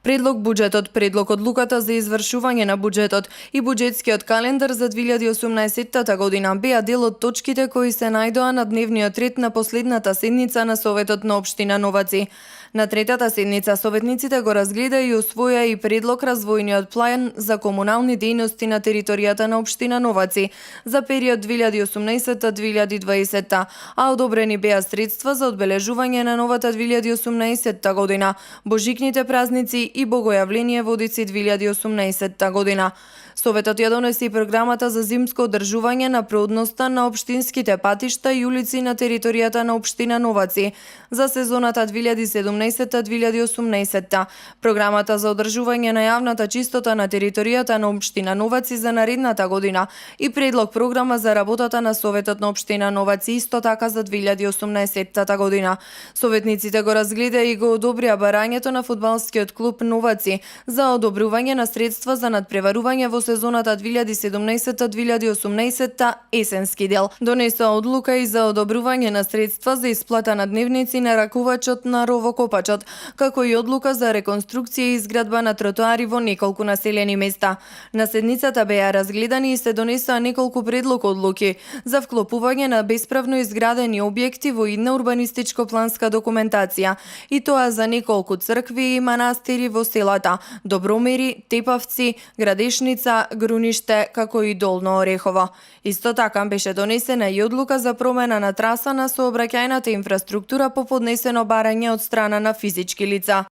Предлог буџетот, предлог одлуката за извршување на буџетот и буџетскиот календар за 2018 година беа дел од точките кои се најдоа на дневниот ред на последната седница на Советот на општина Новаци. На третата седница советниците го разгледа и усвоја и предлог развојниот план за комунални дејности на територијата на општина Новаци за период 2018-2020, а одобрени беа средства за одбележување на новата 2018 година, божикните празници и богојавление Водици 2018 година. Советот ја донесе и програмата за зимско одржување на продноста на општинските патишта и улици на територијата на општина Новаци за сезоната 2017-2018, програмата за одржување на јавната чистота на територијата на општина Новаци за наредната година и предлог програма за работата на Советот на општина Новаци исто така за 2018 година. Советниците го разгледа и го одобрија барањето на фудбалскиот клуб Новаци за одобрување на средства за надпреварување во сезоната 2017-2018 есенски дел. Донесоа одлука и за одобрување на средства за исплата на дневници на ракувачот на ровокопачот, како и одлука за реконструкција и изградба на тротоари во неколку населени места. На седницата беа разгледани и се донесоа неколку предлог одлуки за вклопување на бесправно изградени објекти во идна урбанистичко-планска документација, и тоа за неколку цркви и манастири во селата Добромери, Тепавци, Градешница, Груниште, како и Долно Орехово. Исто така беше донесена и одлука за промена на траса на сообраќајната инфраструктура по поднесено барање од страна на физички лица.